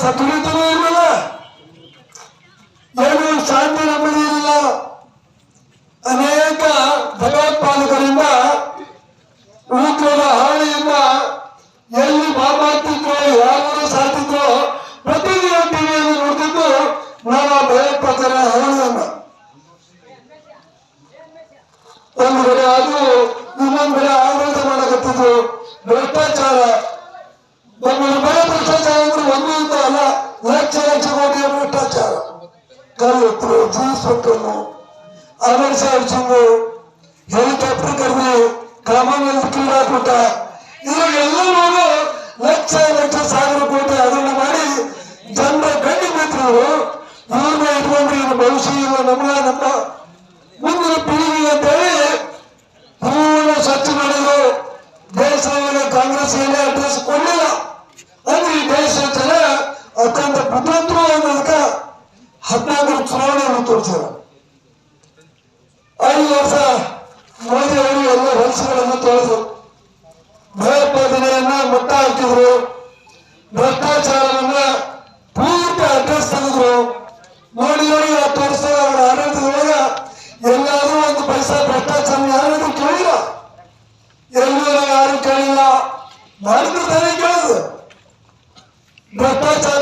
ಸದ್ಗುಣಿತನೂ ಇರಲಿಲ್ಲ, ಏನು ಶಾಂತಿ ನೆಮ್ಮದಿ ಇರಲಿಲ್ಲ. ಅನೇಕ ಭಯೋತ್ಪಾದಕರಿಂದ ಉಳಿದ ಹಾಳಿಯಿಂದ ಎಲ್ಲಿ ಮಾತಾಡ್ತಿದ್ರು, ಯಾರು ಸಾಯ್ತಿದ್ರು, ಪ್ರತಿದಿನ ಟಿವಿಯಲ್ಲಿ ನೋಡ್ತಿದ್ದು ನಾನು ಭಯೋತ್ಪಾದಕರ ಹಾಳಿಯನ್ನ. ಒಂದು ಕಡೆ ಅದು ಇನ್ನೊಂದು ಕಡೆ ಆಡಳಿತ ಮಾಡಕತ್ತಿದ್ರು, ಭ್ರಷ್ಟಾಚಾರ. ನಮ್ಮನ್ನು ಬರೋ ಭ್ರಷ್ಟಾಚಾರ ಅಂದ್ರೆ ಒಂದು ಅಂತ ಅಲ್ಲ, ಲಕ್ಷ ಲಕ್ಷ ಕೋಟಿಯ ಭ್ರಷ್ಟಾಚಾರ. ಕಲ್ಲು ಜೀನ್ಸ್ ಪಟ್ಟನ್ನು ಅಮರ್ ಸಾಡ್ಸಿಂಗು, ಹೆಲಿಕಾಪ್ಟರ್ ಕರೆದು ಕಾಮನ್ವೆಲ್ತ್ ಕ್ರೀಡಾಕೂಟ, ಇದೆಲ್ಲರೂ ಲಕ್ಷ ಲಕ್ಷ ಸಾವಿರ ಕೋಟಿ ಹಗರಣ ಮಾಡಿ ಜನರ ಕಣ್ಣಿ ಬಿದ್ರು. ಇವ್ರನ್ನ ಇಟ್ಕೊಂಡ್ರೆ ಇದು ಭವಿಷ್ಯ ಇಲ್ಲ, ನಮ್ಮ ಮುಂದಿನ ಪೀಳಿಗೆ ಅಂತೇಳಿ ಪೂರ್ಣ ಸ್ವಚ್ಛ ಮಾಡಿದ್ರು. ದೇಶದಲ್ಲಿ ಕಾಂಗ್ರೆಸ್ ಏನೇ ಅಡ್ರೆಸ್ ಕೊಡಲಿಲ್ಲ ಅಂದ್ರೆ ಈ ದೇಶದ ಜನ ಅತ್ಯಂತ ಬುದ್ಧಿವಂತರು ಅನ್ನೋದಕ್ಕೆ 14 ಚುನಾವಣೆಯನ್ನು ತೋರಿಸಿದ. 5 ವರ್ಷ ಮೋದಿ ಅವರು ಎಲ್ಲ ಹೊಲಸುಗಳನ್ನು ತೊಳೆದ್ರು, ಭಯೋತ್ಪಾದನೆಯನ್ನ ಮಟ್ಟ ಹಾಕಿದ್ರು, ಭ್ರಷ್ಟಾಚಾರವನ್ನ ಪೂರ್ತಿ ಅಡ್ರೆಸ್ ತೆಗೆದ್ರು. ನೋಡಿ 10 ವರ್ಷ ಅವರ ಆಡಳಿತದೊಳಗ ಎಲ್ಲಾದ್ರೂ ಒಂದು ಪೈಸಾ ಭ್ರಷ್ಟಾಚಾರ ಯಾರಾದ್ರೂ ಕೇಳಿಲ್ಲ, ಎಲ್ಲೂ ಯಾರು ಕೇಳಿಲ್ಲ. ಮಾಡಿದ್ರೆ ತಾನೇ ಕೇಳಿದ್ರು. ಭ್ರಷ್ಟಾಚಾರ